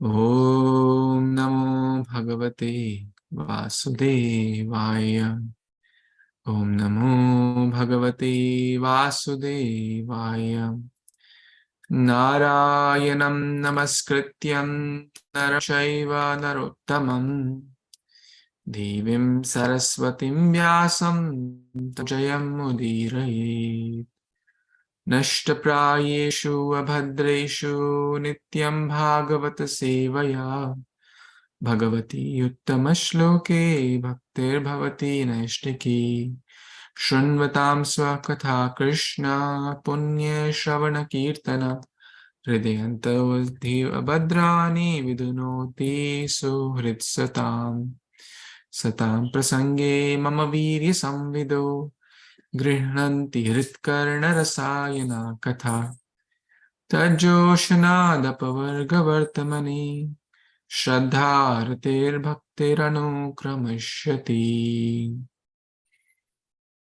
Om Namo Bhagavate Vasudevaya. Om Namo Bhagavate Vasudevaya. Narayanam Namaskrityam Narashaiva Narottamam Devim Saraswatim Vyasam Tajayam Mudirayet. Nashtaprayeshu abhadreshu Nityaṁ bhāgavata-sevayā. Bhagavati uttama-shloke bhaktir bhavati naishtiki. Shrunvatam svakatha Kṛṣna punya shravana kirtana. Hridayantavadhi abhadrani vidunoti suhritsatam. Satam prasange mama virya samvido. Grihnanti hritkarna rasayana katha. Tajoshanadapavargavartamani. Shraddharatir bhaktiranukramashati.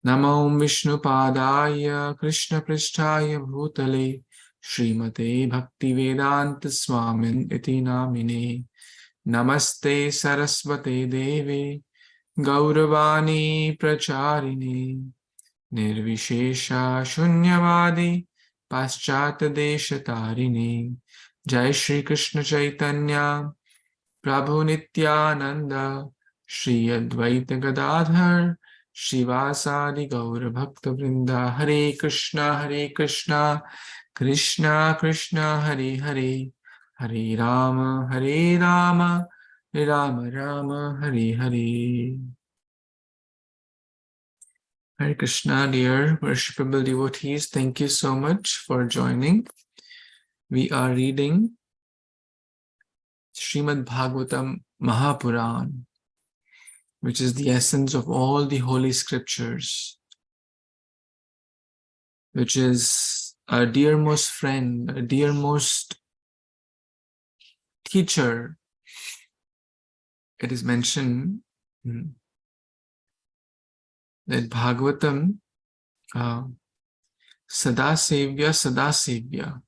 Namo Vishnu Padaya Krishna Pristhaya Bhutale Srimate Bhaktivedanta Swamin Iti Namine. Namaste Saraswate Deve Gauravani Pracharini. Nirvishesha Shunyavadi Paschata Desha Tarini. Jai Shri Krishna Caitanya Prabhu Nityananda Shri Advaita Gadadhar Shivasadi Gaura Bhakta Vrinda. Hare Krishna Krishna Krishna Hare Hare. Hare Rama Rama Rama Hare Hare. Hare Krishna, dear worshipable devotees, thank you so much for joining. We are reading Śrīmad-Bhāgavatam Mahapuran, which is the essence of all the holy scriptures, which is our dearmost friend, our dearmost teacher. It is mentioned that Bhagavatam Sadasevya Sadasevya.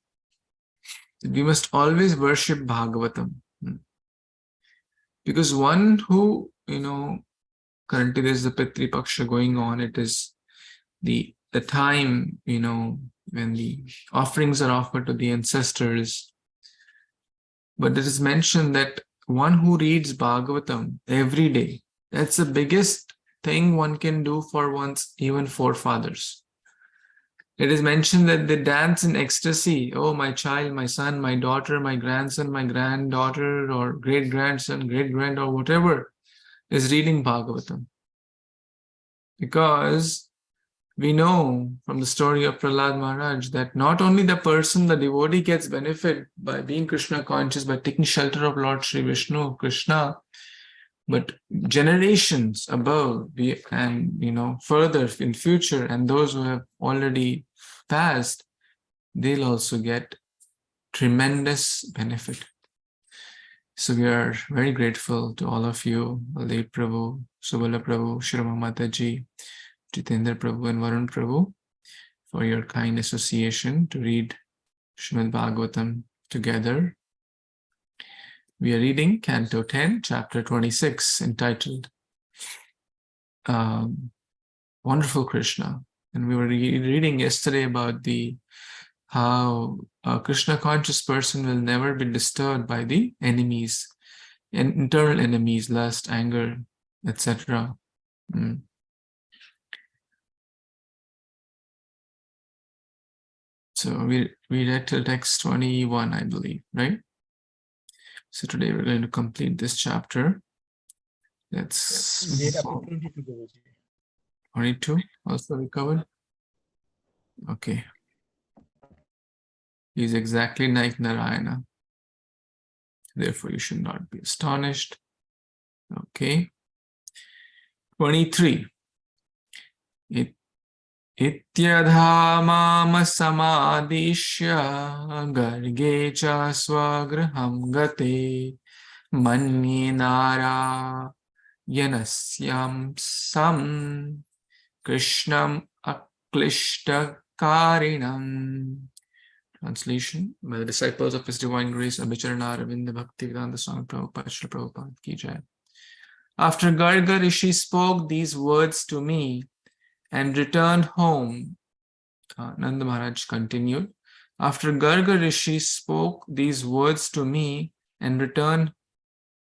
We must always worship Bhagavatam. Because one who, currently there's the Pitri Paksha going on, it is the time, when the offerings are offered to the ancestors. But it is mentioned that one who reads Bhagavatam every day, that's the biggest thing one can do for one's even forefathers. It is mentioned that they dance in ecstasy. Oh, my child, my son, my daughter, my grandson, my granddaughter, or great-grandson, great-grand, or whatever is reading Bhagavatam. Because we know from the story of Prahlad Maharaj that not only the person, the devotee gets benefit by being Krishna conscious, by taking shelter of Lord Sri Vishnu, Kṛṣṇa, but generations above and further in future, and those who have already passed, they'll also get tremendous benefit. So we are very grateful to all of you, Baldev Prabhu, Subala Prabhu, Shirama Mataji, Jitendra Prabhu and Varun Prabhu, for your kind association to read Śrīmad-Bhāgavatam together. We are reading Canto 10, Chapter 26, entitled Wonderful Kṛṣna. And we were reading yesterday about how a Krishna conscious person will never be disturbed by the enemies, and internal enemies, lust, anger, etc. So we read till text 21, I believe, right? So today we're going to complete this chapter. That's 22 also recovered. Okay. He's exactly like Narayana. Therefore, you should not be astonished. Okay. 23. Ityadhamama samadishya garge cha swagraham gate manye nara yanasyam sam krishnam aklishta karinam Translation by the disciples of His Divine Grace, Abhicharana Aravinda Bhaktivedanta Swami Prabhupada, Srila Prabhupada Ki Jai. After Garga Rishi spoke these words to me and returned home, Nanda Maharaj continued, after Garga Rishi spoke these words to me and returned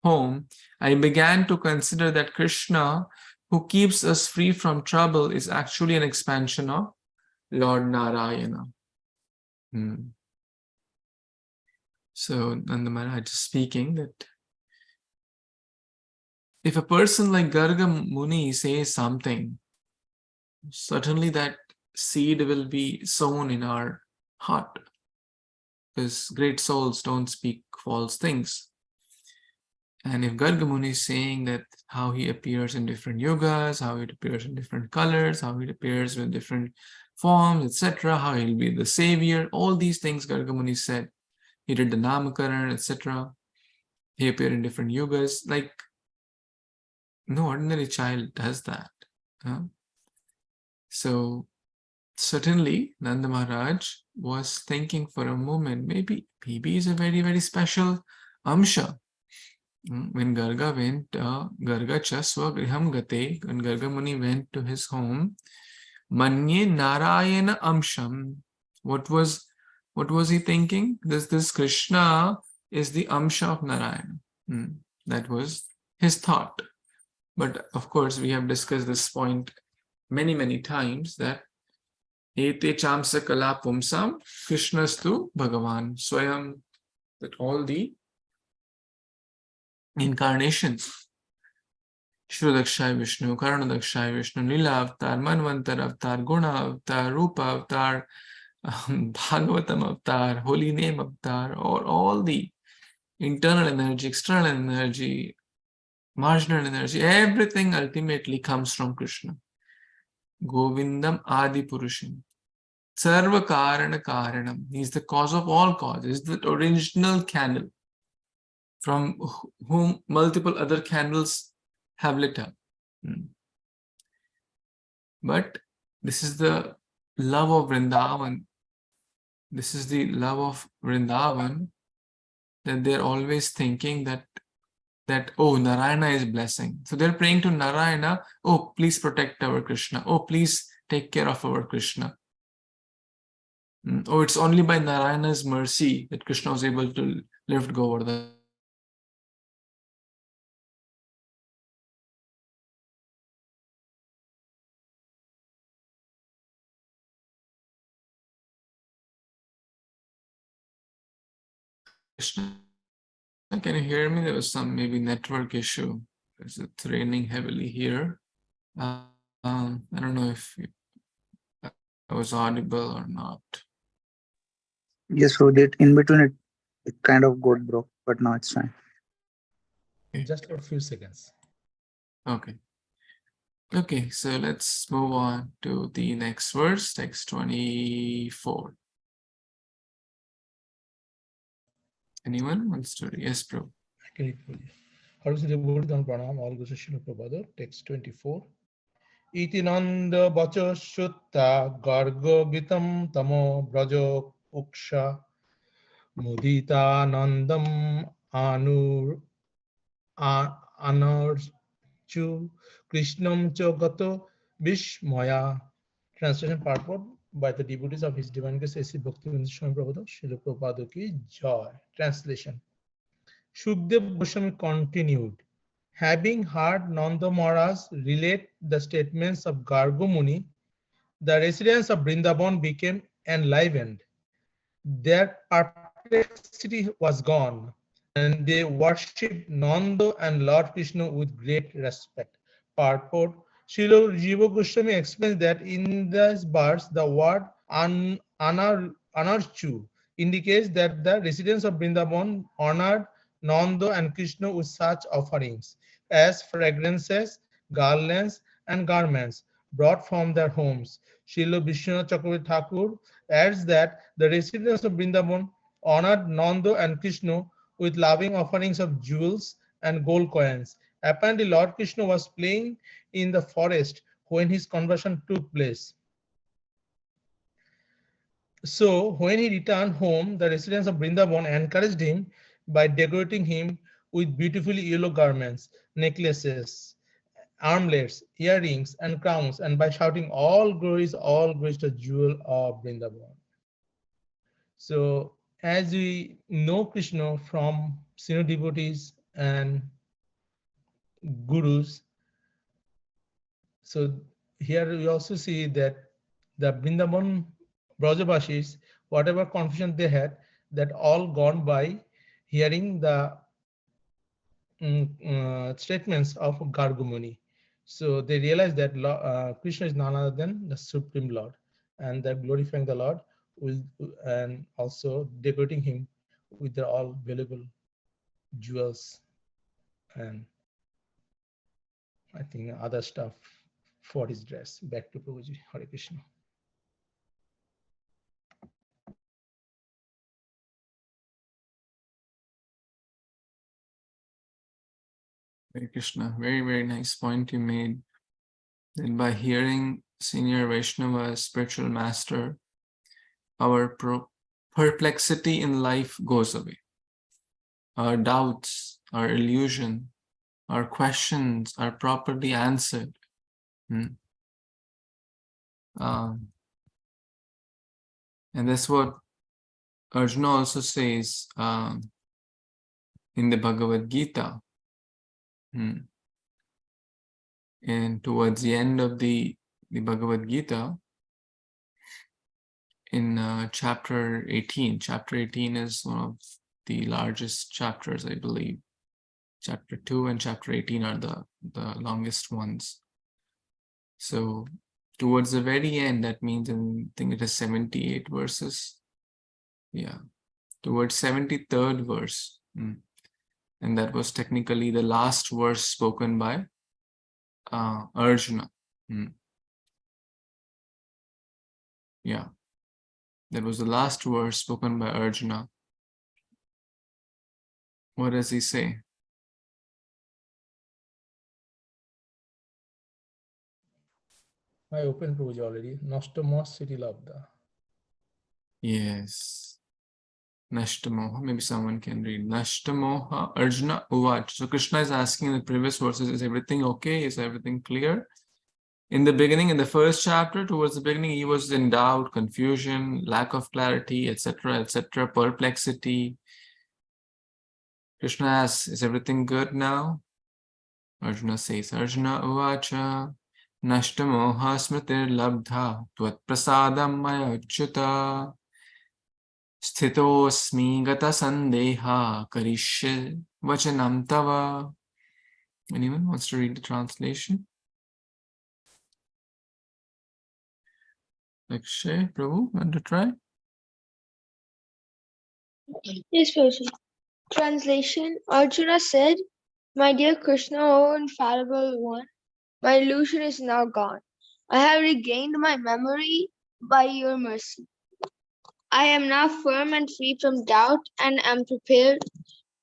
home, I began to consider that Kṛṣṇa, who keeps us free from trouble, is actually an expansion of Lord Narayana. So Nanda Maharaj is speaking that if a person like Garga Muni says something, certainly that seed will be sown in our heart, because great souls don't speak false things. And if Garga Muni is saying that how he appears in different yugas, how it appears in different colors, how it appears with different forms, etc., how he'll be the savior, all these things Garga Muni said. He did the Namakaran, etc. He appeared in different yugas. Like, no ordinary child does that. So certainly Nanda Maharaj was thinking for a moment, maybe he's a very, very special Amsha. When Garga went, Garga cha swagriham gate, when Garga Muni went to his home, Manye Narayana Amsham. What was he thinking? This Kṛṣṇa is the Amsha of Narayana. That was his thought. But of course, we have discussed this point many, many times, that Ete chamsa kala pumsam Krishnastu Bhagavan Swayam, that all the incarnations, Shrudakshay Vishnu, Karanadakshay Vishnu, Lila Avatar, Manvantar Avatar, Guna Avatar, Rupa Avatar, Bhagavatam Avatar, Holy Name Avatar, or all the internal energy, external energy, marginal energy, everything ultimately comes from Kṛṣṇa. Govindam Adi Purusham. Sarva Karana Karanam. He is the cause of all causes, the original candle from whom multiple other candles have lit up. But this is the love of Vrindavan. This is the love of Vrindavan, that they're always thinking that oh, Narayana is blessing. So they're praying to Narayana, oh, please protect our Kṛṣṇa. Oh, please take care of our Kṛṣṇa. Oh, it's only by Narayana's mercy that Kṛṣṇa was able to lift Govardhan. Can you hear me? There was some maybe network issue. It's raining heavily here. I don't know if I was audible or not. Yes, so that in between it kind of got broke, but now it's fine. Just for a few seconds. Okay. Okay, so let's move on to the next verse, text 24. Anyone wants to? Yes, bro. I can read for you. Harvest Devotees Pranam, all goes to Śrīla Prabhupada, text 24. Iti nanda vacha shutta garga gitam tamo braja uksha mudita nandam anarchu krishnam cha gato vishmaya. Translation purport by the devotees of His Divine Grace A.C. Bhaktivedanta Swami Prabhupada, Śrīla Prabhupada Ki Jai. Translation. Shukdev Goswami continued, having heard Nanda Maharaj relate the statements of Garga Muni, the residents of Vrindavan became enlivened. Their perplexity was gone, and they worshipped Nanda and Lord Krishna with great respect. Purport. Srila Jiva Goswami explains that in this verse, the word anarchu indicates that the residents of Vrindavan honored Nanda and Krishna with such offerings as fragrances, garlands, and garments brought from their homes. Srila Vishwanath Chakravarti Thakur adds that the residents of Vrindavan honored Nanda and Krishna with loving offerings of jewels and gold coins. Apparently, Lord Krishna was playing in the forest when his conversion took place. So when he returned home, the residents of Vrindavan encouraged him by decorating him with beautifully yellow garments, necklaces, armlets, earrings, and crowns, and by shouting, all glories to the jewel of Vrindavan. So as we know Krishna from senior devotees and gurus, so here we also see that the Vrindavan Brajavasis, whatever confusion they had, that all gone by hearing the statements of Gargamuni. So they realized that Krishna is none other than the Supreme Lord, and they're glorifying the Lord with, and also decorating him with their all valuable jewels and I think other stuff for his dress. Back to Prabhuji. Hare Krishna. Hare Krishna. Very, very nice point you made. That by hearing senior Vaishnava as spiritual master, our perplexity in life goes away. Our doubts, our illusion, our questions are properly answered. And that's what Arjuna also says in the Bhagavad Gita. And towards the end of the Bhagavad Gita, in chapter 18. Chapter 18 is one of the largest chapters, I believe. Chapter 2 and chapter 18 are the longest ones. So towards the very end, that means I think it is 78 verses. Yeah, towards 73rd verse. And that was technically the last verse spoken by Arjuna. Yeah, that was the last verse spoken by Arjuna. What does he say? I opened Prabhuji already. Nastamo City Labda. Yes. Nashtamoha. Maybe someone can read. Nashtamoha Arjuna Uvach. So Krishna is asking in the previous verses, is everything okay? Is everything clear? In the beginning, in the first chapter, towards the beginning, he was in doubt, confusion, lack of clarity, etc., perplexity. Krishna asks, is everything good now? Arjuna says, Arjuna Uvacha Nashtamoha Smritir Labdha Tvat Prasadam Maya Achyuta Sthitosmi Gata Sandeha Karishya Vachanam Tava. Anyone wants to read the translation? Akshay, Prabhu, want to try? Yes, Prabhuji. Translation: Arjuna said, "My dear Krishna, O infallible one, my illusion is now gone. I have regained my memory by your mercy. I am now firm and free from doubt and am prepared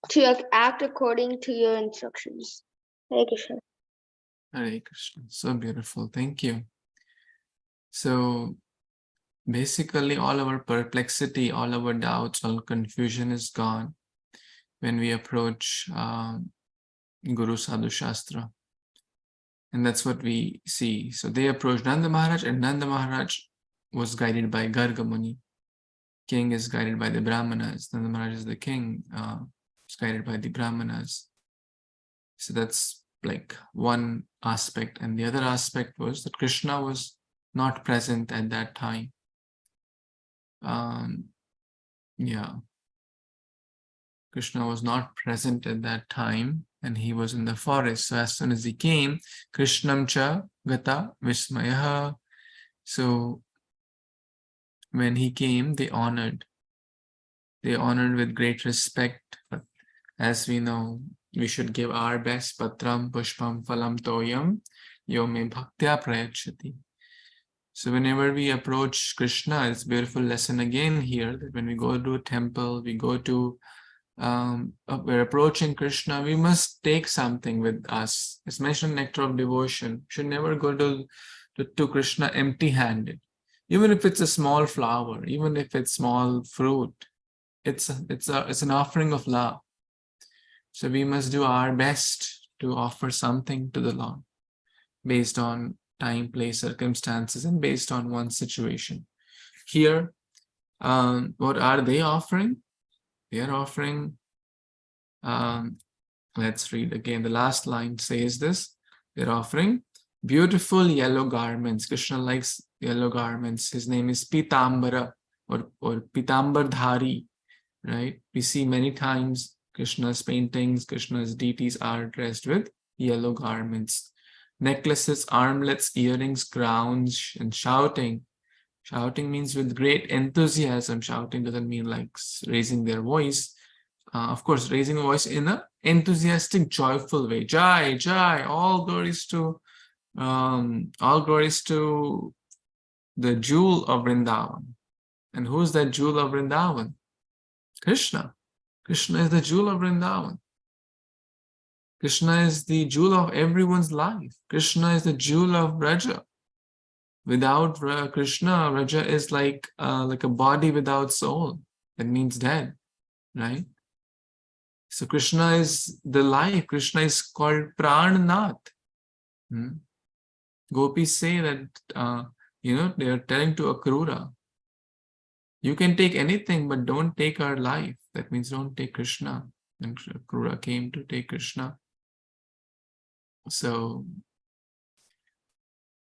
to act according to your instructions." Hare Krishna. Hare Krishna. So beautiful. Thank you. So basically, all our perplexity, all our doubts, all confusion is gone when we approach Guru Sadhu Shastra. And that's what we see. So they approached Nanda Maharaj, and Nanda Maharaj was guided by Garga Muni. King is guided by the Brahmanas. Nanda Maharaj is the king, is guided by the Brahmanas. So that's like one aspect. And the other aspect was that Krishna was not present at that time. Krishna was not present at that time, and he was in the forest. So as soon as he came, Krishnam cha gata vismayaha. So when he came, they honored with great respect. But as we know, we should give our best. Patram pushpam phalam toyam yo me bhaktya prayachati. So whenever we approach Krishna, it's a beautiful lesson again here, that when we go to a temple, we go to we're approaching Krishna, we must take something with us. It's mentioned nectar of devotion. We should never go to Krishna empty-handed. Even if it's a small flower, even if it's small fruit, it's an offering of love. So we must do our best to offer something to the Lord based on time, place, circumstances, and based on one's situation. Here, what are they offering? They are offering, let's read again. The last line says this. They're offering beautiful yellow garments. Kṛṣna likes yellow garments. His name is Pitambara or Pitambardhari, right? We see many times Kṛṣna's paintings, Kṛṣna's deities are dressed with yellow garments. Necklaces, armlets, earrings, crowns, and shouting. Shouting means with great enthusiasm. Shouting doesn't mean like raising their voice. Of course, raising a voice in an enthusiastic, joyful way. Jai, Jai, all glories to the jewel of Vrindavan. And who's that jewel of Vrindavan? Kṛṣna. Kṛṣna is the jewel of Vrindavan. Kṛṣna is the jewel of everyone's life. Kṛṣna is the jewel of Raja. Without Kṛṣna, Raja is like a body without soul. That means dead, right? So Kṛṣna is the life. Kṛṣna is called Prananath. Gopis say that, they are telling to Akrura, you can take anything, but don't take our life. That means don't take Kṛṣna. And Akrura came to take Kṛṣna. So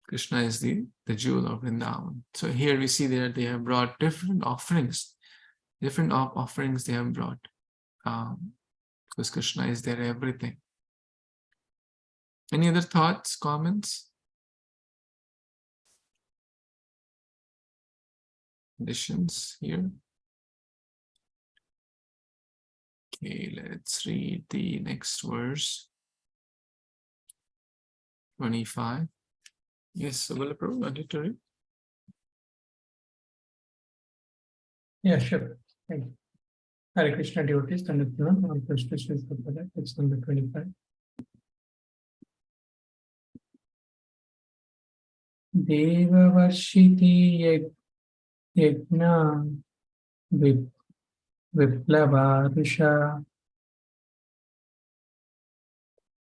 Kṛṣna is the jewel of Vrindavan. So here we see that they have brought different offerings. Different offerings they have brought. Because Kṛṣna is their everything. Any other thoughts, comments? Additions here? Okay, let's read the next verse. 25. Yes, Prabhu, wanted to read? Yeah, sure. Thank you. Hare Krishna devotees, Nityaṁ, on Kṛṣna Prabhupada, it's number 25. Deva Varshiti Yajna Viplava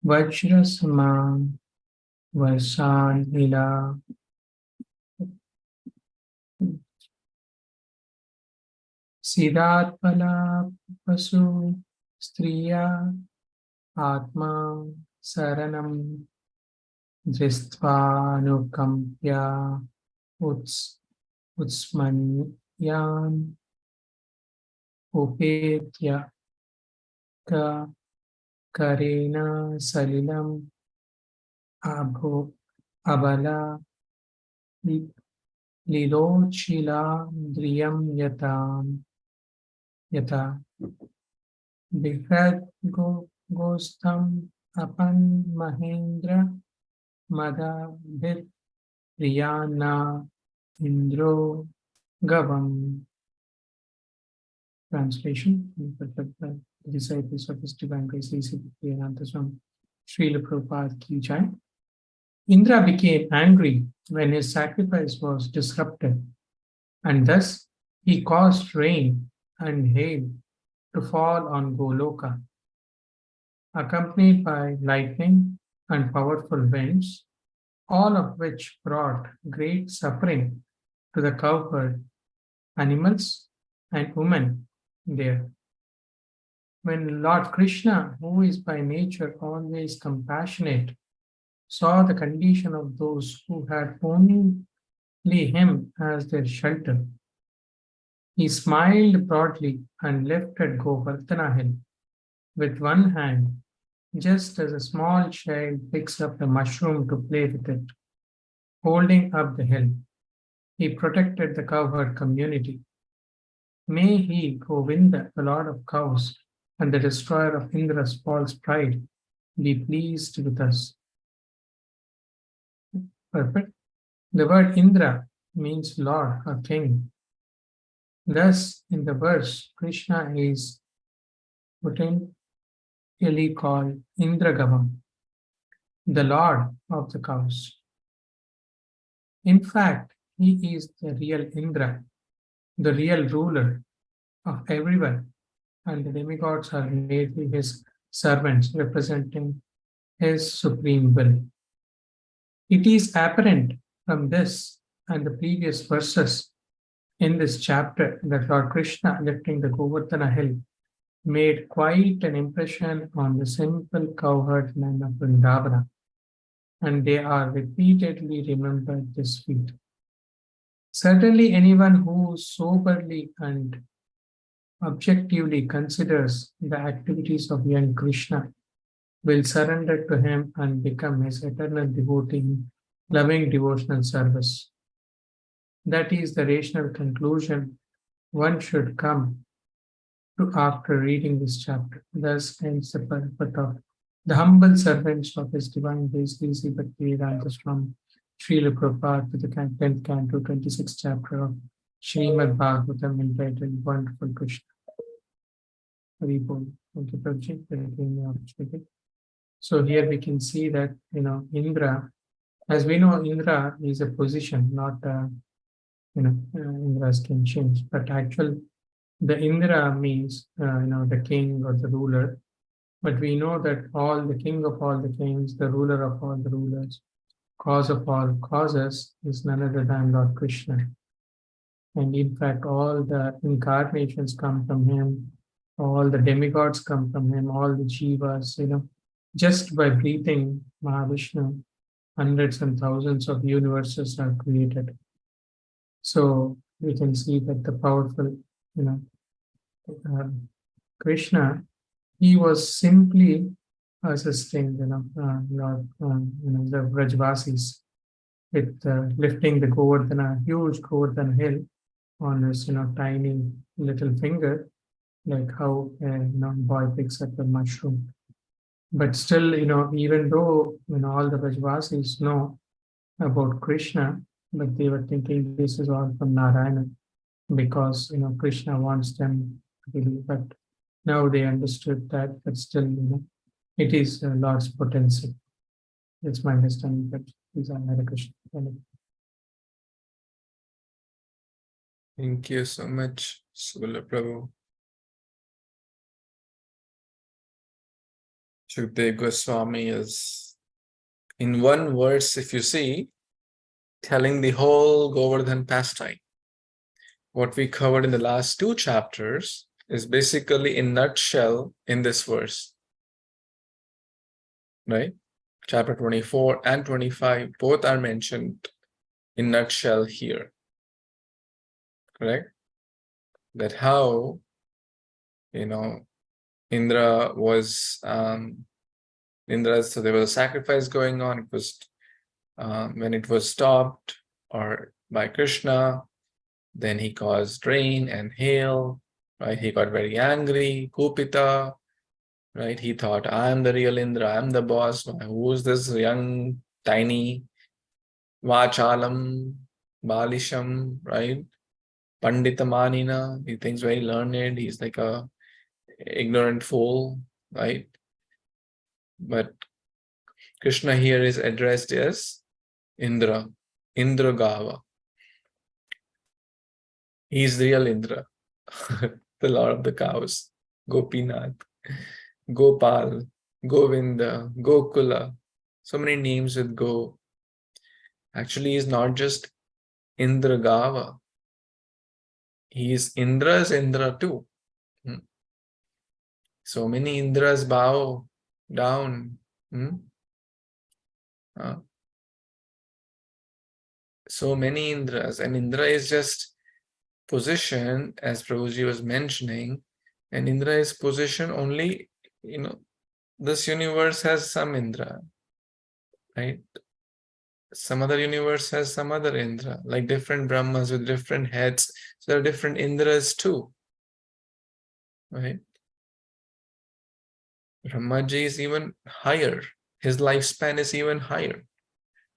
Vajrasama Varsan Hila Siddhatpala Pasu Striya Atma Saranam Dristhvanukampya Utsmanyan Upetya Ka Karena Salilam Abala Lilochila Driyam Yata Bihad Gostam Apan Mahendra Madhabhit Priyana Indro Gavam. Translation. The disciples of His Divine Grace from Srila Prabhupada Ki Jai. Indra became angry when his sacrifice was disrupted, and thus he caused rain and hail to fall on Goloka. Accompanied by lightning and powerful winds, all of which brought great suffering to the cowherd, animals, and women there. When Lord Kṛṣna, who is by nature always compassionate, saw the condition of those who had only him as their shelter, he smiled broadly and lifted Govardhana hill with one hand, just as a small child picks up a mushroom to play with it. Holding up the hill, he protected the cowherd community. May he, Govinda, the Lord of cows and the destroyer of Indra's false pride, be pleased with us. Perfect. The word Indra means Lord or King. Thus, in the verse, Kṛṣna is potentially called Indragavam, the Lord of the cows. In fact, he is the real Indra, the real ruler of everyone, and the demigods are merely his servants representing his supreme will. It is apparent from this and the previous verses in this chapter that Lord Krishna, lifting the Govardhana hill, made quite an impression on the simple cowherd men of Vrindavana, and they are repeatedly remembered this feat. Certainly, anyone who soberly and objectively considers the activities of young Krishna will surrender to him and become his eternal devotee in loving devotional service. That is the rational conclusion one should come to after reading this chapter. Thus ends the purport of the humble servants of His Divine Grace, Sri Bhaktivedanta from Srila Prabhupada to the 10th Canto, 26th chapter of Śrīmad-Bhāgavatam entitled Wonderful Kṛṣna. Hari Bol. Thank you, Prabhuji, for giving me the opportunity. So here we can see that, Indra, as we know, Indra is a position, not, Indra's can change, but actually the Indra means, the king or the ruler. But we know that the king of all the kings, the ruler of all the rulers, cause of all causes is none other than Lord Krishna. And in fact, all the incarnations come from him, all the demigods come from him, all the jivas, just by breathing Mahavishnu, hundreds and thousands of universes are created. So we can see that the powerful, Krishna, he was simply assisting, Lord, the Vrajvasis with lifting the Govardhana, huge Govardhana hill on his, tiny little finger, like how a boy picks up a mushroom. But still, even though all the Vrajvasis know about Krishna, but they were thinking this is all from Narayana, because Krishna wants them to believe. But now they understood that, but still, it is Lord's potency. That's my understanding. But these are Hare Krishna. Thank you so much, Sula Prabhu. Shukdev Goswami is, in one verse, if you see, telling the whole Govardhan pastime. What we covered in the last two chapters is basically in nutshell in this verse. Right? Chapter 24 and 25, both are mentioned in nutshell here. Correct? That how, Indra was, so there was a sacrifice going on. It was, when it was stopped or by Kṛṣna, then he caused rain and hail, right? He got very angry, Kupita, right? He thought, I'm the real Indra, I'm the boss. Who's this young, tiny, Vachalam, Balisham, right? Panditamanina, he thinks very learned, he's like a ignorant fool, right? But Kṛṣna here is addressed as Indra, Indragava. He's the real Indra, the Lord of the cows, Gopinath, Gopal, Govinda, Gokula, so many names with Go. Actually, he's not just Indragava. He is Indra's Indra too. So many Indras bow down. So many Indras, and Indra is just position, as Prabhuji was mentioning, and Indra is position only, this universe has some Indra, right? Some other universe has some other Indra, like different Brahmas with different heads. So there are different Indras too, right? Brahmaji is even higher. His lifespan is even higher,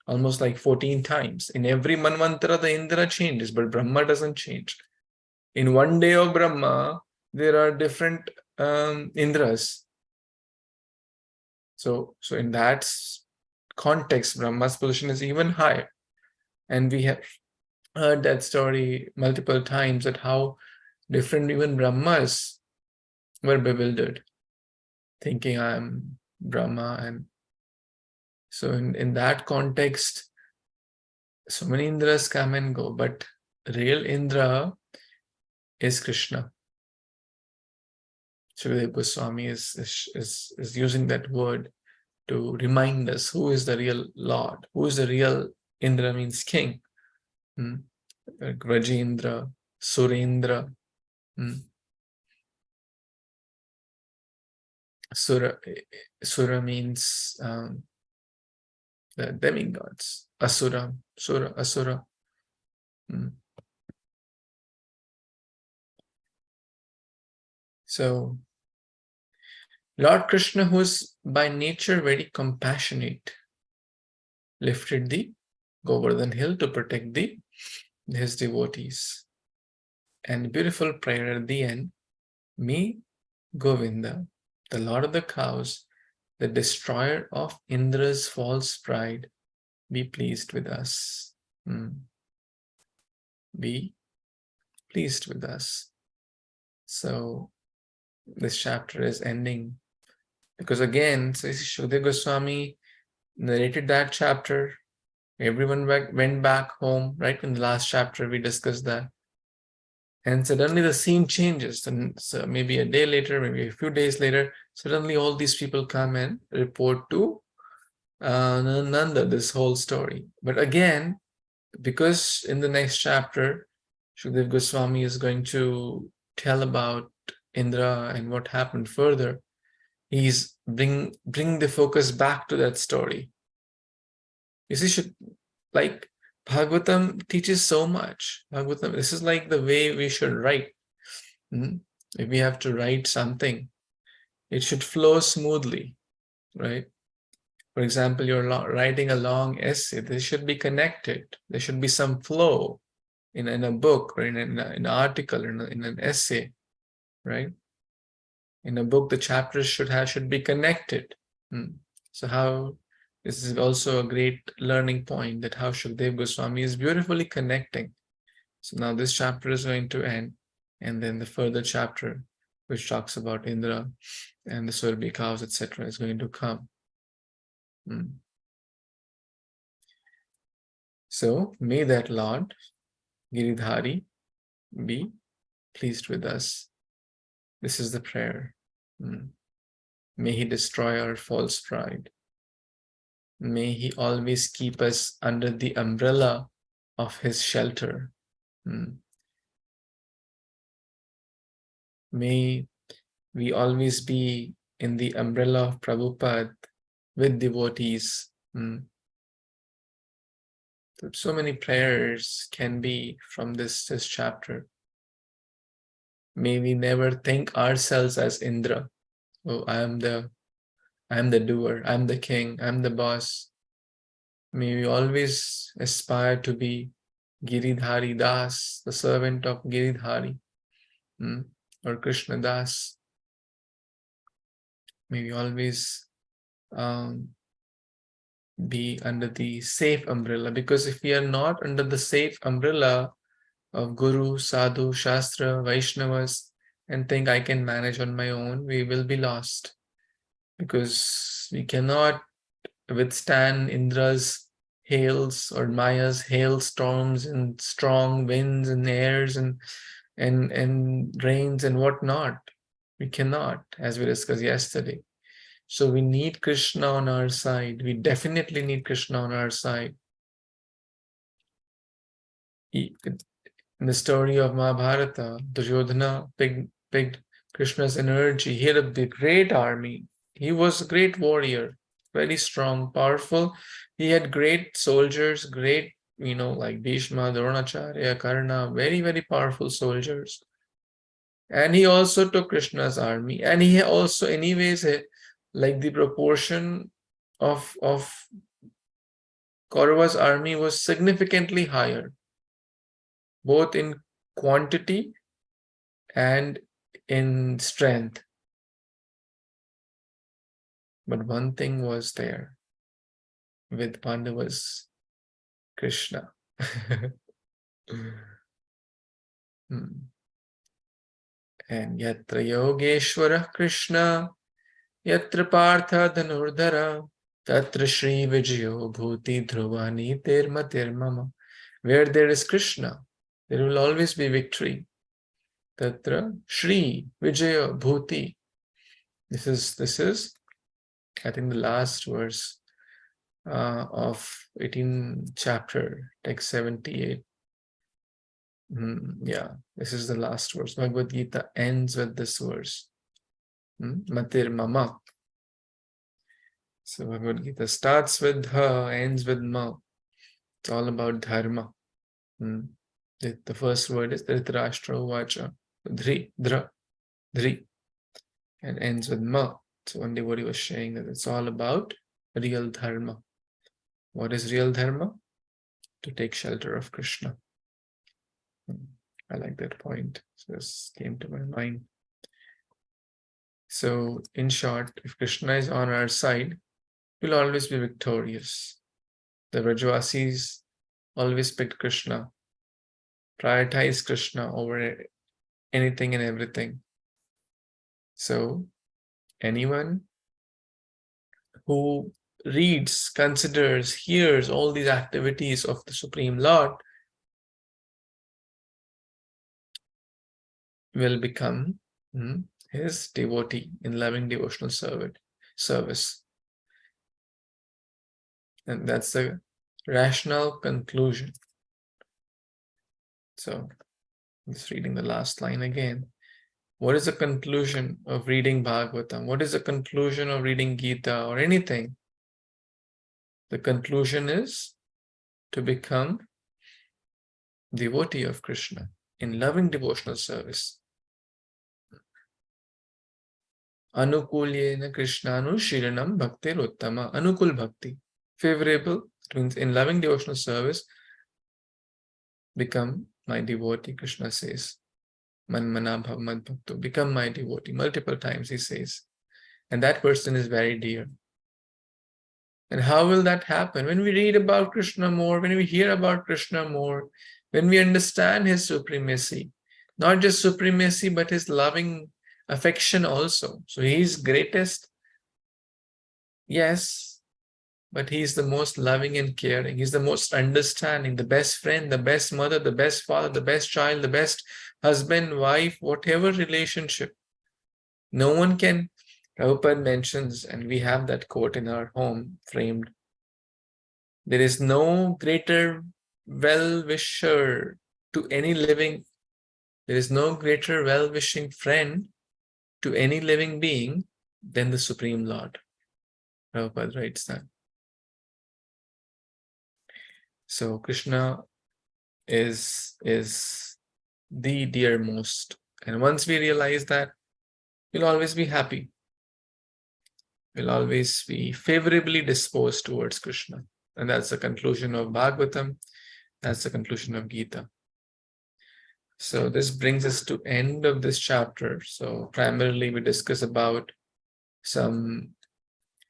almost like 14 times. In every Manvantara, the Indra changes, but Brahma doesn't change. In one day of Brahma, there are different Indras. So in that context, Brahma's position is even higher. And we have heard that story multiple times, that how different even Brahmas were bewildered, thinking I'm Brahma. And so in that context, so many Indras come and go, but real Indra is Kṛṣna. Shukadeva Goswami is using that word to remind us who is the real Lord, who is the real Indra, means king. Rajendra, Surendra. Sura means the demigods. Asura, Asura. So, Lord Kṛṣna, who is by nature very compassionate, lifted the Govardhan hill to protect his devotees. And beautiful prayer at the end, may Govinda, the Lord of the cows, the destroyer of Indra's false pride, be pleased with us. Be pleased with us. So this chapter is ending because again, so Shukadeva Goswami narrated that chapter. Everyone went back home, right? In the last chapter, we discussed that. And suddenly the scene changes. And so maybe a day later, maybe a few days later, suddenly all these people come and report to Nanda this whole story. But again, because in the next chapter, Shukadeva Goswami is going to tell about Indra and what happened further, he's bring the focus back to that story. You see, like Bhagavatam teaches so much. Bhagavatam, this is like the way we should write. If we have to write something, it should flow smoothly, right? For example, you're writing a long essay. They should be connected. There should be some flow in a book or in an article, in an essay, right? In a book, the chapters should be connected. So how this is also a great learning point, that how Shukadeva Goswami is beautifully connecting. So now this chapter is going to end, and then the further chapter, which talks about Indra and the Surabhi cows, etc., is going to come. So may that Lord Giridhari be pleased with us. This is the prayer. May he destroy our false pride. May he always keep us under the umbrella of his shelter. May we always be in the umbrella of Prabhupada with devotees. So many prayers can be from this chapter. May we never think ourselves as Indra. Oh, I am the doer, I'm the king, I'm the boss. May we always aspire to be Giridhari Das, the servant of Giridhari, or Krishna Das. May we always be under the safe umbrella, because if we are not under the safe umbrella of Guru, Sadhu, Shastra, Vaishnavas, and think I can manage on my own, we will be lost, because we cannot withstand Indra's hails or Maya's hailstorms and strong winds and airs and rains and whatnot. We cannot, as we discussed yesterday. So we need Kṛṣna on our side. We definitely need Kṛṣna on our side. In the story of Mahabharata, Duryodhana picked Kṛṣna's energy. He had a great army. He was a great warrior, very strong, powerful. He had great soldiers, great, like Bhishma, Dronacharya, Karna, very, very powerful soldiers. And he also took Kṛṣna's army. And he also, anyways, like the proportion of Kaurava's army was significantly higher, both in quantity and in strength. But one thing was there with Pandavas: Kṛṣna. And yatra yogeshwara Krishna, yatra partha dhanurdhara, tatra Shri Vijayo bhuti dhruvani terma. Where there is Krishna, there will always be victory. Tatra Shri Vijaya bhuti. This is I think the last verse of 18th chapter, text 78. Yeah, this is the last verse. Bhagavad Gita ends with this verse. Matir mama. So Bhagavad Gita starts with ha, ends with ma. It's all about dharma. The first word is Dhritarashtra Uvacha. Dhri, and ends with ma. So one devotee was saying that it's all about real dharma. What is real dharma? To take shelter of Kṛṣna. I like that point. So this came to my mind. So in short, if Kṛṣna is on our side, we'll always be victorious. The Vrajavasis always picked Kṛṣna, prioritized Kṛṣna over anything and everything. So anyone who reads, considers, hears all these activities of the Supreme Lord will become his devotee in loving devotional service. And that's the rational conclusion. So I'm just reading the last line again. What is the conclusion of reading Bhagavatam? What is the conclusion of reading Gita or anything? The conclusion is to become devotee of Kṛṣna in loving devotional service. Anukulyena Krishnanu Shiranam Bhaktir Uttama. Anukul Bhakti. Favorable. It means in loving devotional service, become my devotee, Kṛṣna says. Manmana bhav mad bhakto. Become my devotee. Multiple times he says. And that person is very dear. And how will that happen? When we read about Kṛṣna more, when we hear about Kṛṣna more, when we understand his supremacy, not just supremacy, but his loving affection also. So he is greatest, yes, but he is the most loving and caring. He's the most understanding, the best friend, the best mother, the best father, the best child, the best husband, wife, whatever relationship. No one can. Prabhupada mentions, and we have that quote in our home framed, there is no greater well-wisher to any living, there is no greater well-wishing friend to any living being than the Supreme Lord. Prabhupada writes that. So Kṛṣna is the dearmost. And once we realize that, we'll always be happy. We'll always be favorably disposed towards Kṛṣna. And that's the conclusion of Bhagavatam. That's the conclusion of Gita. So this brings us to end of this chapter. So primarily we discuss about some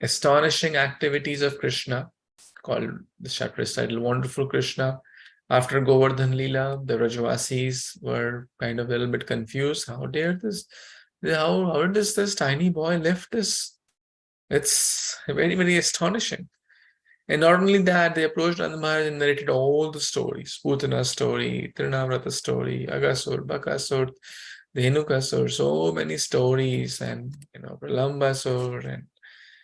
astonishing activities of Kṛṣna. This chapter is titled Wonderful Kṛṣna. After Govardhan Leela, the Vrajavasis were kind of a little bit confused. How did this tiny boy lift us? It's very, very astonishing. And not only that, they approached Nanda Maharaj and narrated all the stories. Putana story, Trinavrata story, Agasur, Bakasur, Dhenukasur, so many stories, and Pralambasur, and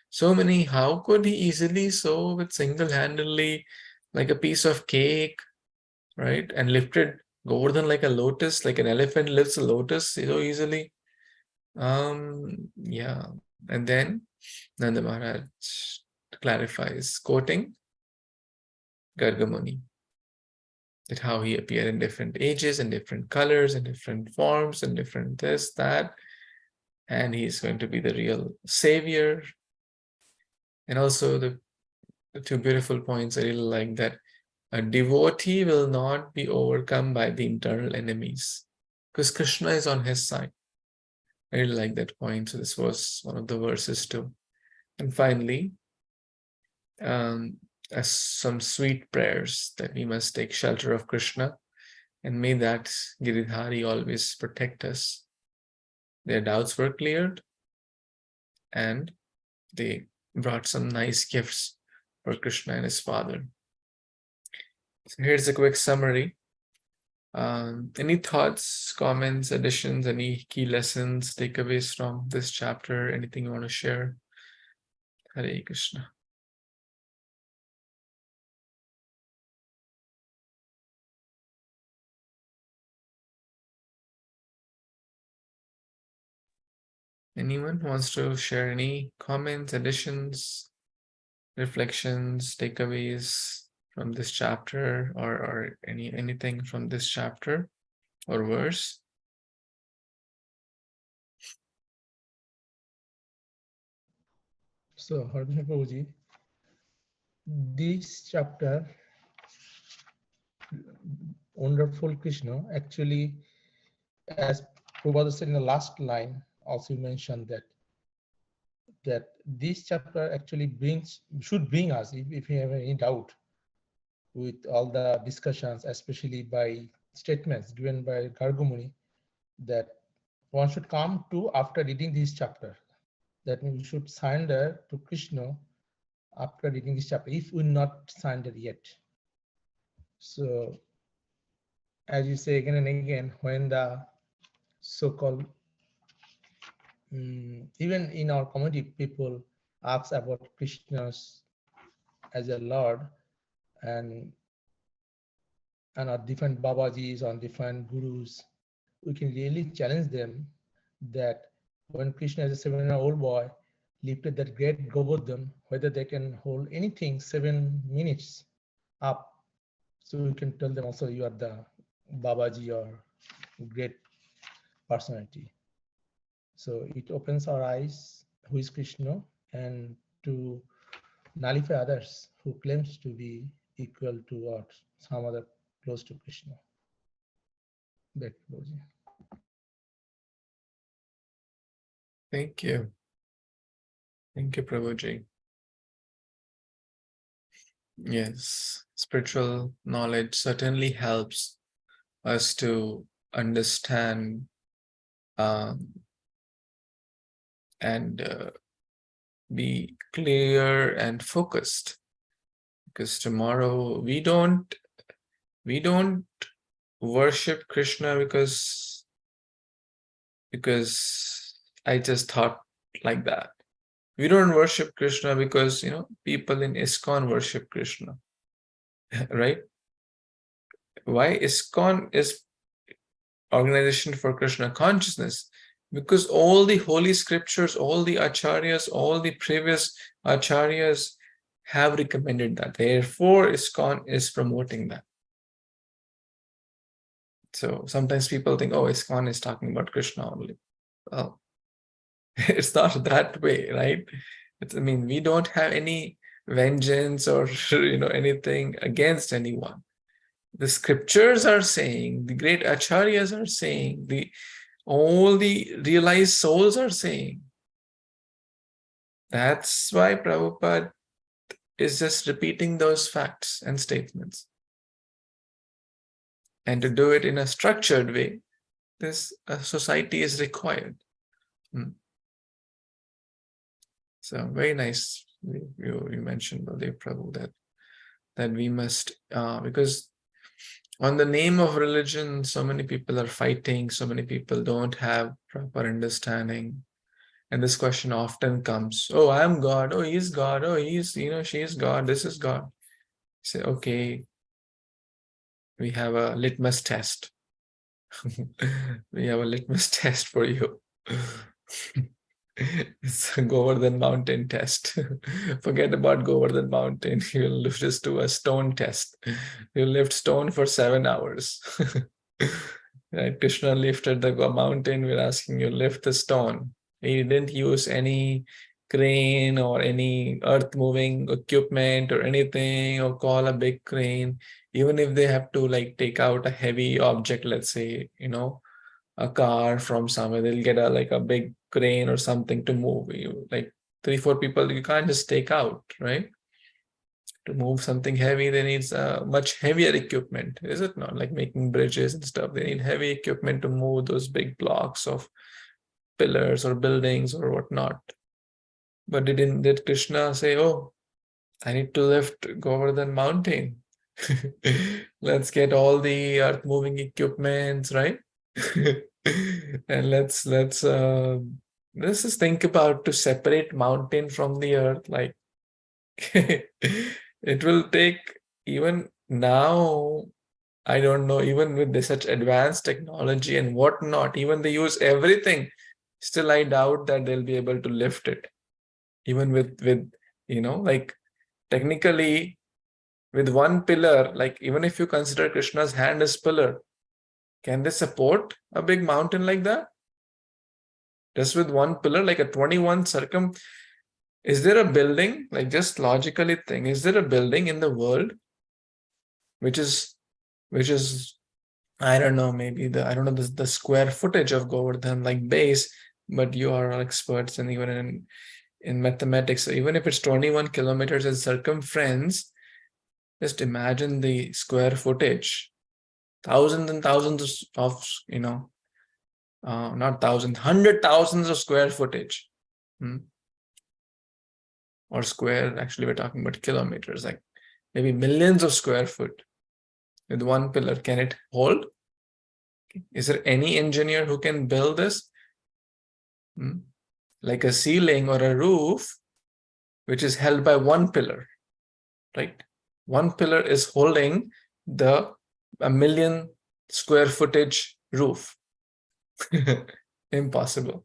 so many. How could he easily sew with single-handedly like a piece of cake, right? And lifted Govardhan like a lotus, like an elephant lifts a lotus so easily. Yeah. And then Nanda Maharaj clarifies, quoting Gargamuni, that how he appeared in different ages and different colors and different forms and different this, that, and he's going to be the real savior. And also the two beautiful points I really like, that a devotee will not be overcome by the internal enemies because Kṛṣna is on his side. I really like that point. So this was one of the verses too. And finally, some sweet prayers that we must take shelter of Kṛṣna And may that Giridhari always protect us. Their doubts were cleared, and they brought some nice gifts for Kṛṣna and his father. So here's a quick summary. Any thoughts, comments, additions, any key lessons, takeaways from this chapter? Anything you want to share? Hare Krishna. Anyone wants to share any comments, additions, reflections, takeaways from this chapter, or anything from this chapter or verse? So, Hare Krishna Prabhuji, this chapter, wonderful Krishna, actually, as Prabhupada said in the last line, also mentioned that this chapter actually should bring us, if you have any doubt, with all the discussions, especially by statements given by Gargamuni, that one should come to after reading this chapter. That means we should surrender to Krishna after reading this chapter, if we're not surrendered yet. So, as you say again and again, when the so-called, even in our community, people ask about Krishna's as a Lord, and our different Babajis, on different gurus, we can really challenge them that when Krishna as a 7-year-old boy lifted that great Govardhan, whether they can hold anything 7 minutes up. So we can tell them also, you are the Babaji or great personality. So it opens our eyes, who is Krishna, and to nullify others who claims to be equal to or some other close to Krishna. Back to Prabhuji. Thank you. Thank you, Prabhuji. Yes, spiritual knowledge certainly helps us to understand and be clear and focused, because tomorrow we don't worship Krishna because I just thought like that. We don't worship Krishna because people in Iskcon worship Krishna, right? Why Iskcon is organization for Krishna consciousness? Because all the holy scriptures, all the acharyas, all the previous acharyas have recommended that. Therefore, Iskcon is promoting that. So sometimes people think, oh, Iskcon is talking about Krishna only. Well, it's not that way, right? We don't have any vengeance or anything against anyone. The scriptures are saying, the great acharyas are saying, all the realized souls are saying. That's why Prabhupada is just repeating those facts and statements. And to do it in a structured way, this society is required. So very nice. You mentioned, Baladev Prabhu, that we must, because on the name of religion, so many people are fighting, so many people don't have proper understanding. And this question often comes, oh, I am God, oh, he's God, oh, he's, she is God, this is God. Say, okay, we have a litmus test. We have a litmus test for you. It's a Govardhan Mountain test. Forget about Govardhan Mountain. You'll just do a stone test. You lift stone for 7 hours. Right? Krishna lifted the mountain. We're asking you lift the stone. He didn't use any crane or any earth moving equipment or anything, or call a big crane. Even if they have to take out a heavy object, let's say, a car from somewhere, they'll get a big crane or something to move you. 3-4 people, you can't just take out, right? To move something heavy, they need much heavier equipment, is it not? Like making bridges and stuff, they need heavy equipment to move those big blocks of pillars or buildings or whatnot. But did Kṛṣna say, oh, I need to lift Govardhan mountain? Let's get all the earth moving equipments, right? And let's just think about to separate mountain from the earth. Like it will take, even now, I don't know, even with such advanced technology and whatnot, even they use everything, still I doubt that they'll be able to lift it. Even with like technically with one pillar, like even if you consider Krishna's hand as pillar, can they support a big mountain like that? Just with one pillar, like a 21 circum. Is there a building, like just logically think, is there a building in the world which is, I don't know, maybe the square footage of Govardhan, like base, but you are experts and even in mathematics, so even if it's 21 kilometers in circumference, just imagine the square footage, thousands and thousands of not thousands, 100,000s of square footage. Or square, actually we're talking about kilometers, like maybe millions of square foot with one pillar. Can it hold? Is there any engineer who can build this? Like a ceiling or a roof, which is held by one pillar, right? One pillar is holding a million square footage roof. Impossible.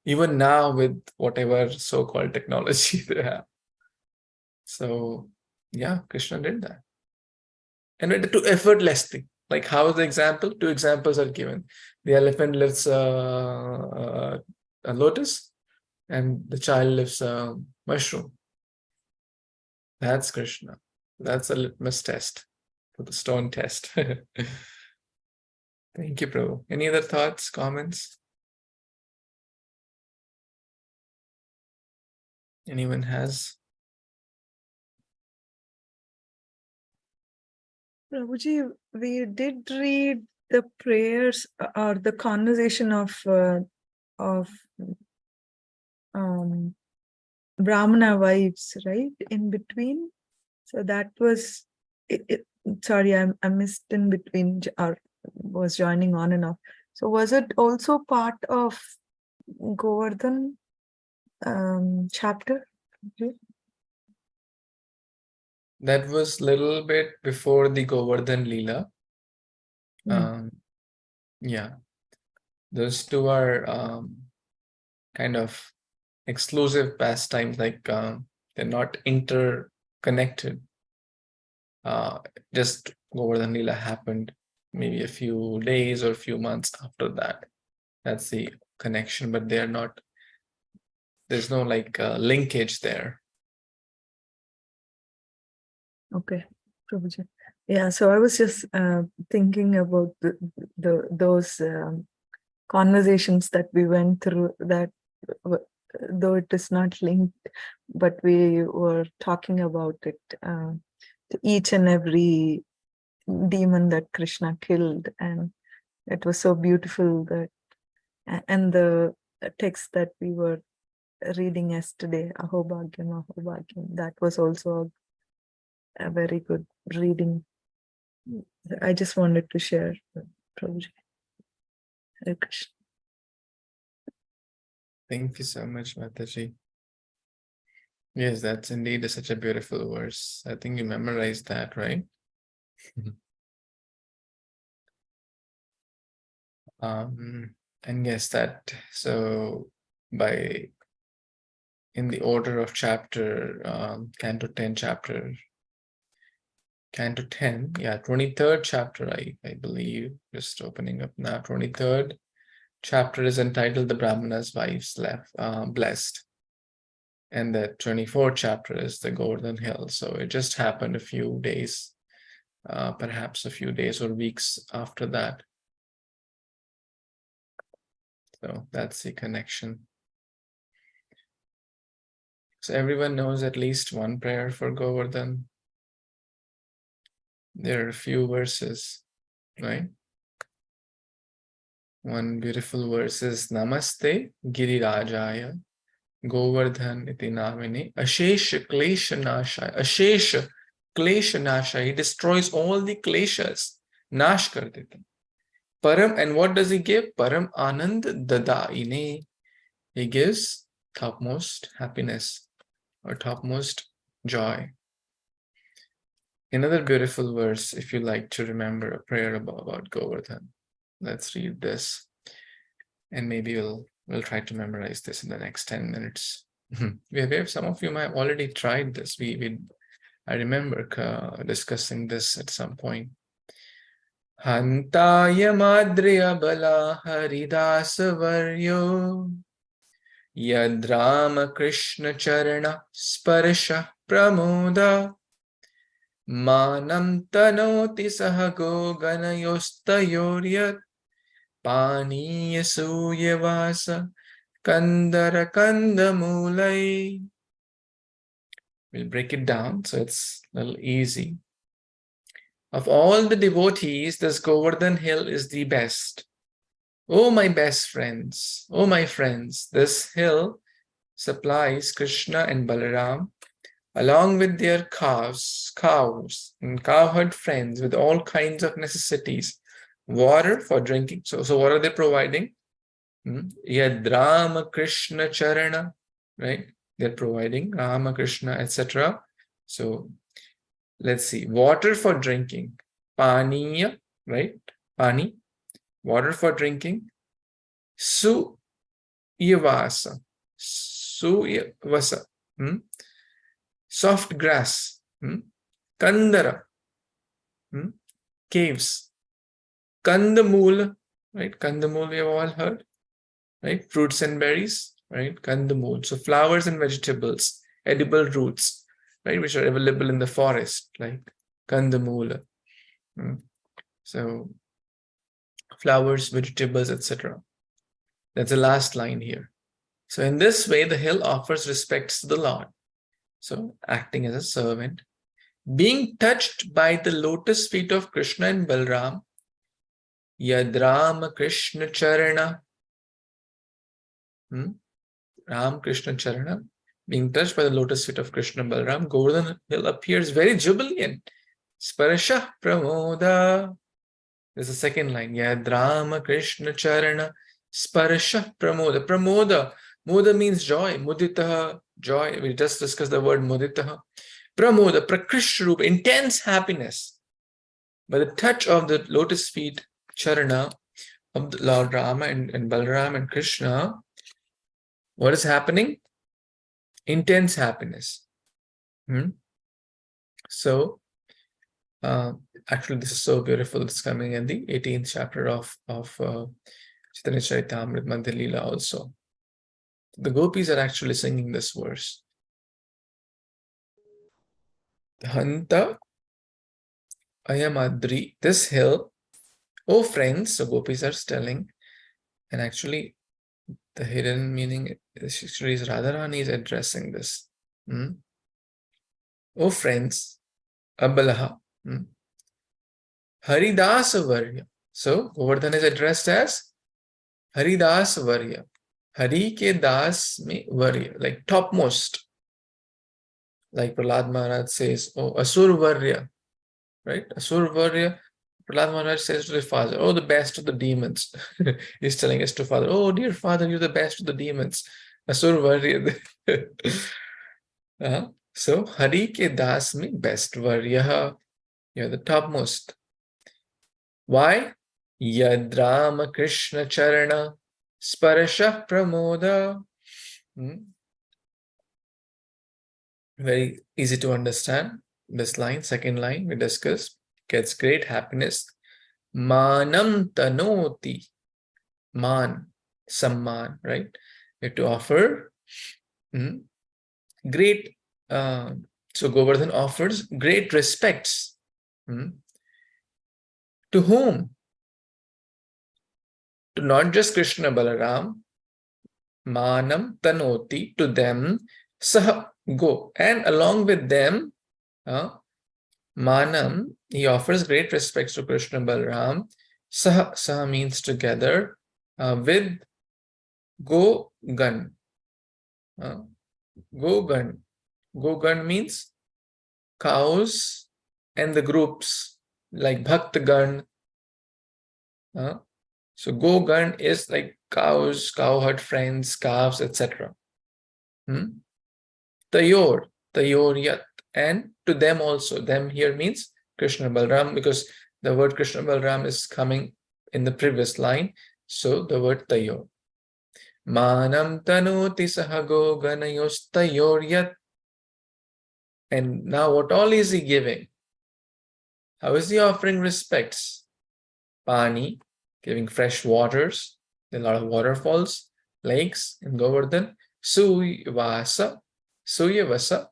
Even now with whatever so-called technology they have. So yeah, Kṛṣna did that. And it too effortlessly. Like how is the example? Two examples are given. The elephant lifts a lotus and the child lifts a mushroom. That's Kṛṣna. That's a litmus test for the stone test. Thank you, Prabhu. Any other thoughts, comments? Anyone has? Prabhuji, we did read the prayers or the conversation of Brahmana wives, right? In between. So that was, sorry, I missed in between or was joining on and off. So was it also part of Govardhan chapter? Okay. That was a little bit before the Govardhan Leela. Yeah, those two are kind of exclusive pastimes, like they're not interconnected. Just Govardhan Leela happened maybe a few days or a few months after that. That's the connection, but they are not, there's no like linkage there. Okay, Prabhuji. Yeah, so I was just thinking about those conversations that we went through, that though it is not linked, but we were talking about it, to each and every demon that Kṛṣna killed, and it was so beautiful that, and the text that we were reading yesterday, Ahobhagyam, Ahobhagyam, that was also a very good reading. I just wanted to share, Prabhuji. Hare Krishna. Thank you so much, Mataji. Yes, that's indeed such a beautiful verse. I think you memorized that, right? And yes, that, so in the order of chapter, Canto 10 chapter, Canto 10, yeah, 23rd chapter, I believe, just opening up now, 23rd chapter is entitled The Brahmana's Wives Blessed. And the 24th chapter is the Govardhan Hill. So it just happened a few days, perhaps a few days or weeks after that. So that's the connection. So everyone knows at least one prayer for Govardhan. There are a few verses, right? One beautiful verse is Namaste Girirajaya Govardhan iti namine Ashesha Klesha Nashaya. Ashesha Klesha Nashaya. He destroys all the kleshas. Nash kar deta. Param, and what does he give? Param Anand Dadaine. He gives topmost happiness or topmost joy. Another beautiful verse, if you like to remember a prayer about Govardhan. Let's read this, and maybe we'll try to memorize this in the next 10 minutes. we have some of you might have already tried this. I remember discussing this at some point. Hantaya madriya bala haridasa varyo yadrama Kṛṣna charana sparsha pramoda manam tanoti sahago ganayostayoryat paniya suyavasa kandara kandamulai. We'll break it down so it's a little easy. Of all the devotees, this Govardhan hill is the best. Oh, my best friends, oh, my friends, this hill supplies Kṛṣna and Balaram along with their cows and cowherd friends with all kinds of necessities. Water for drinking. So what are they providing? Yadrama Kṛṣna charana, right? They're providing Rama, Kṛṣna, etc. So let's see. Water for drinking. Paniya, right? Pani. Water for drinking. Suyavasa. Suyavasa. Soft grass. Kandara. Caves. Kandamula. Right? Kandamula we have all heard. Right? Fruits and berries. Right? Kandamul. So flowers and vegetables. Edible roots. Right? Which are available in the forest. Like Kandamula. So flowers, vegetables, etc. That's the last line here. So in this way, the hill offers respects to the Lord. So acting as a servant. Being touched by the lotus feet of Kṛṣna and Balaram. Yadrama Kṛṣna charana. Ram Kṛṣna charana. Being touched by the lotus feet of Kṛṣna and Balaram, Govardhan hill appears very jubilant. Sparasha pramoda. There's a second line. Yadrama Kṛṣna charana. Sparasha pramoda. Pramoda. Moda means joy. Muditaha. Joy. We just discussed the word muditaha. Pramoda. Prakrishrupa. Intense happiness. By the touch of the lotus feet, charana, of the Lord Rama and Balaram and Kṛṣna, what is happening? Intense happiness. So, actually, this is so beautiful. It's coming in the 18th chapter of Śrī Caitanya-caritāmṛta Madhya Leela also. The gopis are actually singing this verse. Hanta ayamadri, this hill, oh friends, so gopis are telling, and actually the hidden meaning is Radharani is addressing this. Oh friends, Abalaha, Haridasa Varya. So Govardhan is addressed as Haridasa Varya. Hari ke das me Varya, like topmost. Like Prahlad Maharaj says, oh Asur Varya, right? Asur Varya. Prahlad Maharaj says to the father, oh, the best of the demons. He's telling us to father, oh, dear father, you're the best of the demons. Asur Varya. So, Hari ke das me best Varya. You're the topmost. Why? Yadrama Kṛṣna charana sparasha pramoda. Very easy to understand. This line, second line we discussed. Gets great happiness. Manam tanoti. Man, samman, right? You have to offer great. So Govardhan offers great respects. To whom? To not just Kṛṣna Balaram. Manam tanoti, to them. Saha, go. And along with them, Manam, he offers great respects to Krishna Balram. Saha, saha means together, with Go-gan. Go-gan. Go-gan means cows and the groups like Bhaktagan. So Go-gan is like cows, cowherd friends, calves, etc. Tayor, Tayoryat, and to them also. Them here means Krishna Balram, because the word Krishna Balram is coming in the previous line. So the word Tayor. Manam tanoti sahago ganayos tayoryat. And now what all is he giving? How is he offering respects? Pani, giving fresh waters. There are a lot of waterfalls, lakes in Govardhan. Suyavasa, Suyavasa,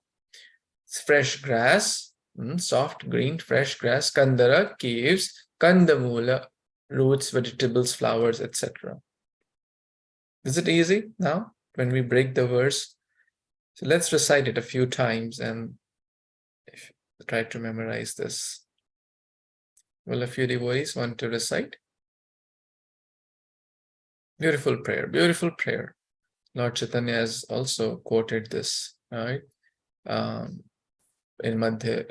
fresh grass, soft green fresh grass. Kandara, caves. Kandamula, roots, vegetables, flowers, etc. Is it easy now when we break the verse? So let's recite it a few times and try to memorize this. Will a few devotees want to recite? Beautiful prayer, beautiful prayer. Lord Chaitanya has also quoted this, right? In Madhya,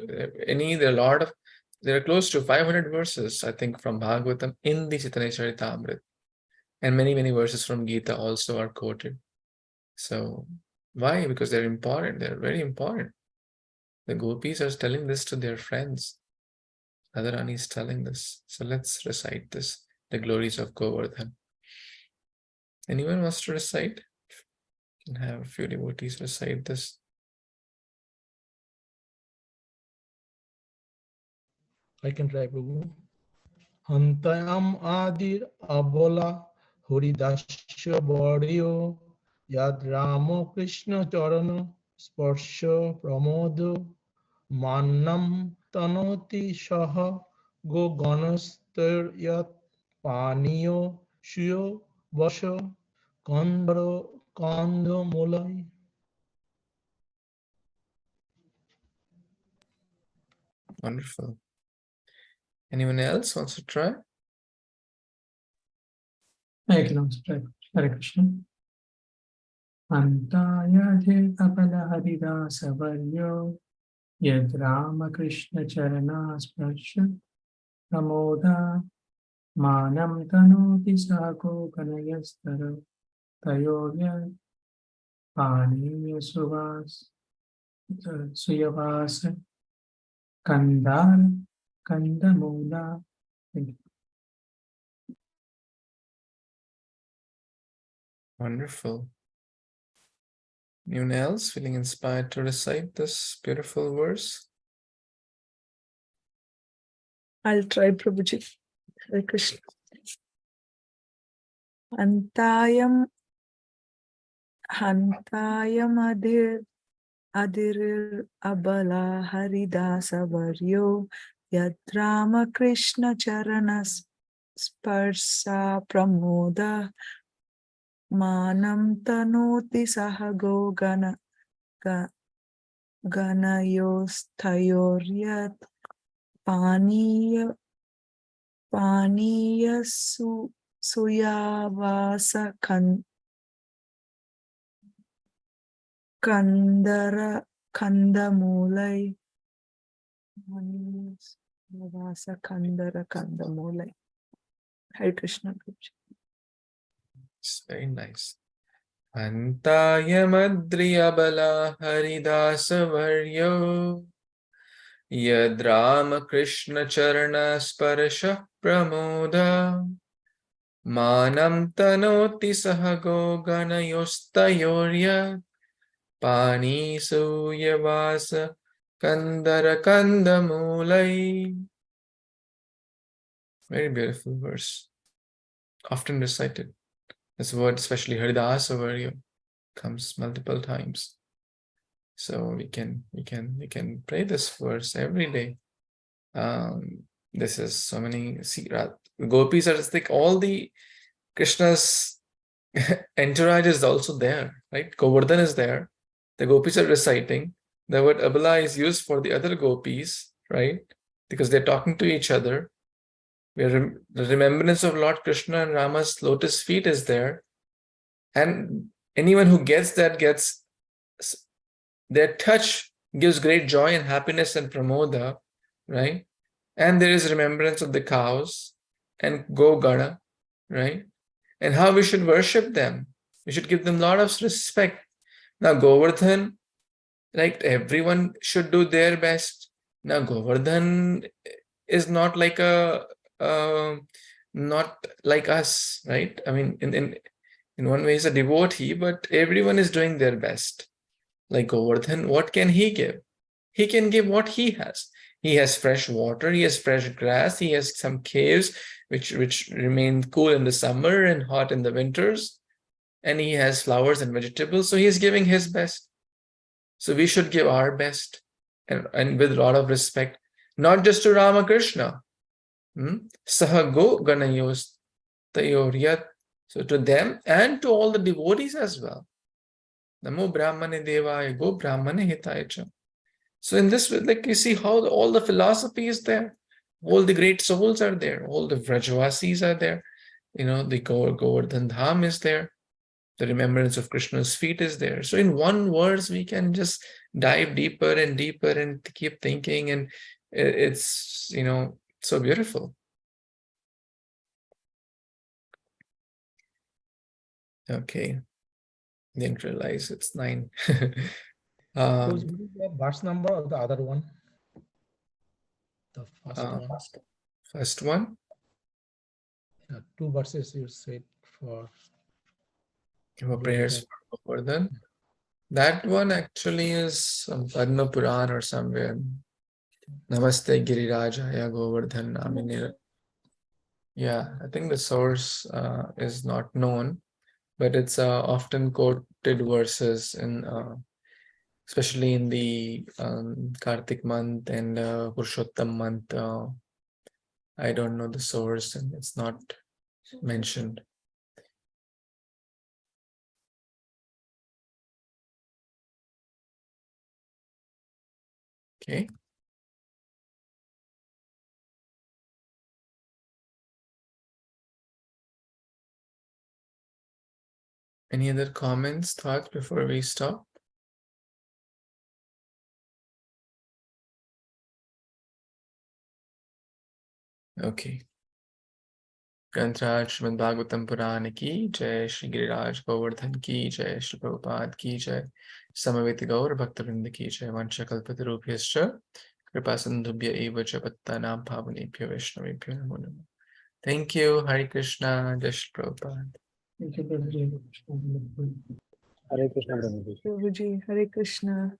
there are close to 500 verses, I think, from Bhagavatam in the Chaitanya Caritāmṛta. And many, many verses from Gita also are quoted. So, why? Because they're important. They're very important. The gopis are telling this to their friends. Radharani is telling this. So let's recite this, the glories of Govardhan. Anyone wants to recite? You can have a few devotees recite this. I can try, Prabhu. Nityaṁ adir abola Haridasya Varyo Yad Ramo Krishna Charana Sparsha Pramodo Mannam Tanoti Shaha Go Ganastar Yat Paniyo Shyo Vasha Kandaro Kando Mulai. Wonderful. Anyone else wants to try? I can also try. Hare Krishna. Antya apala harida savaryo yad Rama Krishna charana sparsha pramoda manam tanoti sako kanayastara tayorya paniya suyavasa kandamula. Wonderful. Anyone else feeling inspired to recite this beautiful verse? I'll try, Prabhuji. Hare Krishna. Antayam adir abala haridasa varyo yadrama Krishna charanas sparsa pramoda manam tanoti sahago ganayosthayoryat paniya suyavasa kandamulai. Suyavasa kandamulai. Hare Krishna. It's very nice. Antaya madriyabala haridasa varyo yadrama Krishna charana sparsha pramoda manam tanoti sahago ganayostayorya pani suyavasa kandara kandamulai. Very beautiful verse. Often recited. This word, especially Haridasa Varyo, comes multiple times. So we can pray this verse every day. This is so many gopis are just like all the Krishna's entourage is also there, right? Govardhan is there. the gopis are reciting. The word abala is used for the other gopis, right? Because they're talking to each other. The remembrance of Lord Krishna and Rama's lotus feet is there. And anyone who gets that their touch gives great joy and happiness and pramoda, right? And there is remembrance of the cows and Go-Gana, right? And how we should worship them. We should give them a lot of respect. Now Govardhan, like everyone should do their best. Now Govardhan is not like not like us, right? I mean, in one way he's a devotee, but everyone is doing their best. Like Govardhan, what can he give? He can give what he has. He has fresh water, he has fresh grass, he has some caves which remain cool in the summer and hot in the winters, and he has flowers and vegetables, so he is giving his best. So we should give our best and with a lot of respect, not just to Ramakrishna. Saha go ganayos tayoryat. So to them and to all the devotees as well. Namo Brahmane Devaya Go Brahmane Hitaya. So in this, like you see how all the philosophy is there. All the great souls are there. All the Vrajavasis are there. You know, the Govardhan Dham is there. The remembrance of Krishna's feet is there. So in one verse, we can just dive deeper and deeper and keep thinking. And it's, you know, so beautiful. Okay. Didn't realize it's 9. The verse number or the other one? The first one. First one. Yeah, 2 verses you said for prayers for Govardhan. That one actually is some Padma Puran or somewhere. Namaste Girirajaya Govardhan Namine. Yeah, I think the source is not known, but it's often quoted verses in, especially in the Kartik month and Purushottam month. I don't know the source and it's not mentioned. Okay. Any other comments, thoughts before we stop? Okay. Grantraj Śrīmad-Bhāgavatam Purana ki jai, Shri Giriraj Govardhan ki jai, Shri Prabhupada ki jai, Samaveta Gaur Bhakta-vrinda ki jai, Vancha Kalpatarubhyascha Kripa Sindhubhya eva cha pattanam bhavanebhyo Vaishnavebhyo namo namo. Thank you. Hare Krishna. Jai Shri Prabhupada. Thank you, Prabhuji. Hare Krishna, Prabhuji. Prabhuji, Hare Krishna.